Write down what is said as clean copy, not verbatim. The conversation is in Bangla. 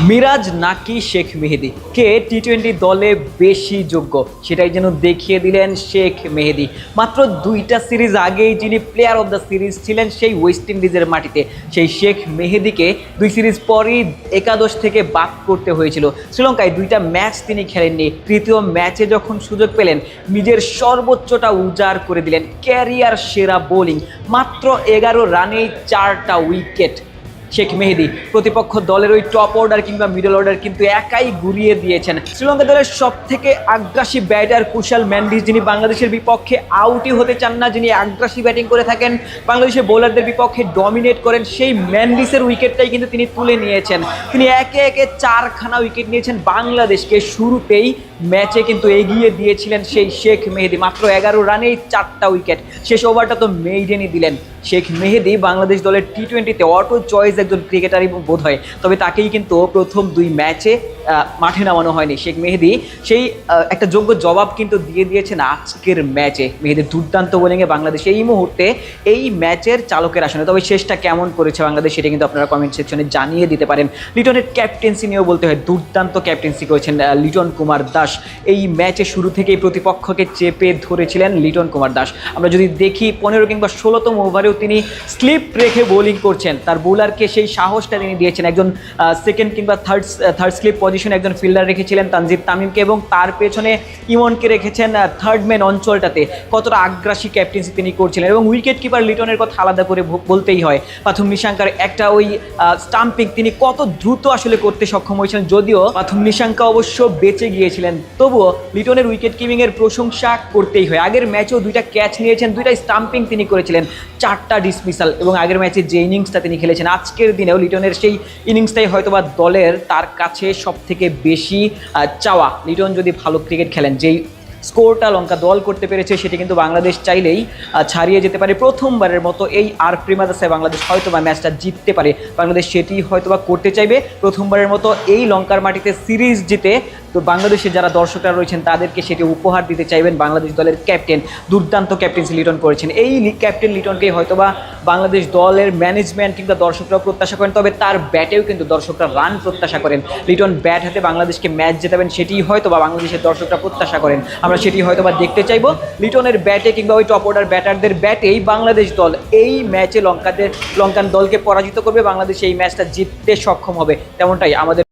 মিরাজ নাকি শেখ মেহেদী, কে টি-20 দলে বেশি যোগ্য সেটাই যেন দেখিয়ে দিলেন শেখ মেহেদী। মাত্র 2টা সিরিজ আগেই যিনি প্লেয়ার অফ দ্য সিরিজ ছিলেন সেই ওয়েস্ট ইন্ডিজের মাটিতে, সেই শেখ মেহেদীকে 2 সিরিজ পরই একাদশ থেকে বাদ করতে হয়েছিল। শ্রীলঙ্কায় 2টা ম্যাচ তিনি খেলেননি, তৃতীয় ম্যাচে যখন সুযোগ পেলেন নিজের সর্বোচ্চটা উজাড় করে দিলেন। ক্যারিয়ার সেরা বোলিং, মাত্র 11 রানেই 4টা উইকেট। শেখ মেহেদী প্রতিপক্ষ দলের ওই টপ অর্ডার কিংবা মিডল অর্ডার কিন্তু একাই গুড়িয়ে দিয়েছেন। শ্রীলঙ্কা দলের সব থেকে আগ্রাসী ব্যাটার কুশাল মেন্ডিস, যিনি বাংলাদেশের বিপক্ষে আউটই হতে চান না, যিনি আগ্রাসী ব্যাটিং করে থাকেন, বাংলাদেশের বোলারদের বিপক্ষে ডমিনেট করেন, সেই মেন্ডিসের উইকেটটাই কিন্তু তিনি তুলে নিয়েছেন। তিনি একে একে 4খানা উইকেট নিয়েছেন, বাংলাদেশকে শুরুতেই ম্যাচে কিন্তু এগিয়ে দিয়েছিলেন সেই শেখ মেহেদী। মাত্র 11 রানেই 4টা উইকেট, শেষ ওভারটা তো মেইডেনই দিলেন। শেখ মেহেদী বাংলাদেশ দলের টি-20তে অটো চয়েস একজন ক্রিকেটারই বোধ হয়, তবে তাকেই কিন্তু প্রথম 2 ম্যাচে মাঠে নামানো হয়নি। শেখ মেহেদী সেই একটা যোগ্য জবাব কিন্তু দিয়ে দিয়েছেন আজকের ম্যাচে। মেহেদীর দুর্দান্ত বোলিংয়ে বাংলাদেশ এই মুহূর্তে এই ম্যাচের চালকের আসনে। তবে শেষটা কেমন করেছে বাংলাদেশ সেটা কিন্তু আপনারা কমেন্ট সেকশনে জানিয়ে দিতে পারেন। লিটনের ক্যাপ্টেন্সি নিয়েও বলতে হয়, দুর্দান্ত ক্যাপ্টেন্সি করেছেন লিটন কুমার দাস। এই ম্যাচে শুরু থেকেই প্রতিপক্ষকে চেপে ধরেছিলেন লিটন কুমার দাস। আমরা যদি দেখি 15 কিংবা 16তম ওভারেও তিনি স্লিপ রেখে বোলিং করছেন, তার বোলারকে সেই সাহসটা তিনি দিয়েছেন। একজন সেকেন্ড কিংবা থার্ড স্লিপ পজিশনে একজন ফিল্ডার রেখেছিলেন তানজিদ তামিমকে, এবং তার পেছনে ইমনকে রেখেছেন থার্ড ম্যান অঞ্চলটাতে। কতটা আগ্রাসী ক্যাপ্টেন্সি তিনি করছিলেন। এবং উইকেট কিপার লিটনের কথা আলাদা করে বলতেই হয়। পাথুম নিশাঙ্কার একটা ওই স্টাম্পিং তিনি কত দ্রুত আসলে করতে সক্ষম হয়েছিলেন, যদিও পাথুম নিশাঙ্কা অবশ্য বেঁচে গিয়েছিলেন, তবুও লিটনের উইকেট কিপিংয়ের প্রশংসা করতেই হয়। আগের ম্যাচেও 2টা ক্যাচ নিয়েছেন, 2টা স্টাম্পিং তিনি করেছিলেন, 4টা ডিসমিসাল, এবং আগের ম্যাচে যে ইনিংসটা তিনি খেলেছেন আজকের দিনেও লিটনের সেই ইনিংসটাই হয়তোবা দলের তার কাছে সব থেকে বেশি চাওয়া। লিটন যদি ভালো ক্রিকেট খেলেন, যেই স্কোরটা লঙ্কা দল করতে পেরেছে সেটি কিন্তু বাংলাদেশ চাইলেই ছাড়িয়ে যেতে পারে। প্রথমবারের মতো এই আর প্রেমাদাসায় বাংলাদেশ হয়তোবা ম্যাচটা জিততে পারে। বাংলাদেশ সেটি হয়তোবা করতে চাইবে, প্রথমবারের মতো এই লঙ্কার মাটিতে সিরিজ জিতে। তো বাংলাদেশের যারা দর্শকরা রয়েছেন তাদেরকে সেটি উপহার দিতে চাইবেন। বাংলাদেশ দলের ক্যাপ্টেন দুর্দান্ত ক্যাপ্টেন্সি লিটন করেছেন। এই ক্যাপ্টেন লিটনকেই হয়তোবা বাংলাদেশ দলের ম্যানেজমেন্ট কিংবা দর্শকরাও প্রত্যাশা করেন, তবে তার ব্যাটেও কিন্তু দর্শকরা রান প্রত্যাশা করেন। লিটন ব্যাট হাতে বাংলাদেশকে ম্যাচ জেতাবেন সেটি হয়তোবা বাংলাদেশের দর্শকরা প্রত্যাশা করেন। আমরা সেটি হয়তোবা দেখতে চাইবো। লিটনের ব্যাটে কিংবা ওই টপ অর্ডার ব্যাটারদের ব্যাটেই বাংলাদেশ দল এই ম্যাচে লঙ্কান দলকে পরাজিত করবে, বাংলাদেশ এই ম্যাচটা জিততে সক্ষম হবে, তেমনটাই আমাদের